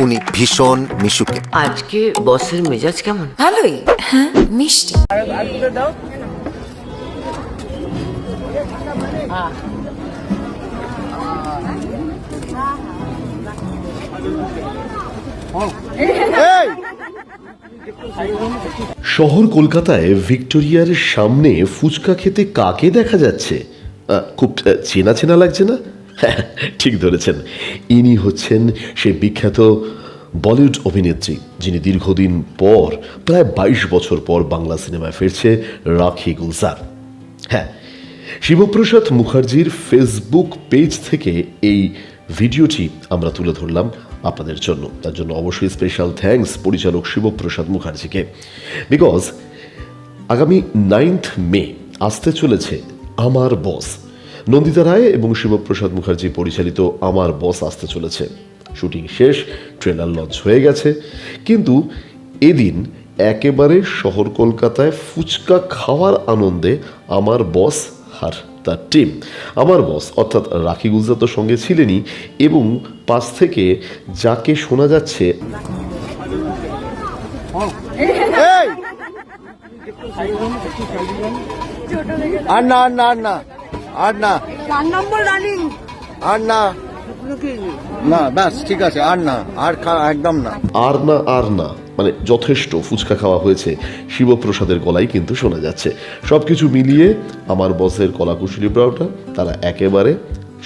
উনি ভীষণ মিশুকে। আজকে বসের মেজাজ কেমন? ভালোই, হ্যাঁ, মিষ্টি। শহর কলকাতায় ভিক্টোরিয়ার সামনে ফুচকা খেতে কাকে দেখা যাচ্ছে? খুব চেনা চেনা লাগছে না? হ্যাঁ, ঠিক ধরেছেন, ইনি হচ্ছেন সেই বিখ্যাত বলিউড অভিনেত্রী যিনি দীর্ঘদিন পর, প্রায় 22 বছর পর বাংলা সিনেমায় ফিরছে, রাখি গুলজার। হ্যাঁ, শিবপ্রসাদ মুখার্জির ফেসবুক পেজ থেকে এই ভিডিওটি আমরা তুলে ধরলাম আপনাদের জন্য। তার জন্য অবশ্যই স্পেশাল থ্যাঙ্কস পরিচালক শিবপ্রসাদ মুখার্জিকে, বিকজ আগামী 9th মে আসতে চলেছে আমার বস। নন্দিতা রায় এবং শিবপ্রসাদ মুখার্জি পরিচালিত আমার বস আসতে চলেছে। শুটিং শেষ, ট্রেলার লঞ্চ হয়ে গেছে, কিন্তু এদিন একেবারে শহর কলকাতায় ফুচকা খাওয়ার আনন্দে আমার বস আর তার টিম, আমার বস অর্থাৎ রাখি গুলজার তো সঙ্গে ছিলেনই, এবং পাশ থেকে যাকে শোনা যাচ্ছে আর না আর না আর না আর না 4 নম্বর রানিং আর না না, ব্যাস ঠিক আছে, আর না, আর একদম না, আর না আর না, মানে যথেষ্ট ফুচকা খাওয়া হয়েছে শিবপ্রসাদের গলায় কিন্তু শোনা যাচ্ছে। সব কিছু মিলিয়ে আমার বসের কলাকুশলী ব্রাউটা তারা একেবারে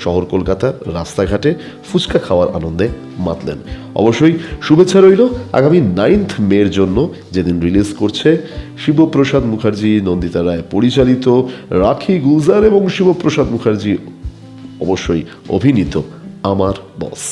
শহর কলকাতার রাস্তাঘাটে ফুচকা খাওয়ার আনন্দে মাতলেন। অবশ্যই শুভেচ্ছা রইল আগামী 9th মের জন্য, যেদিন রিলিজ করছে শিবপ্রসাদ মুখার্জি, নন্দিতা রায় পরিচালিত, রাখি গুলজার এবং শিবপ্রসাদ মুখার্জি অবশ্যই অভিনীত আমার বস।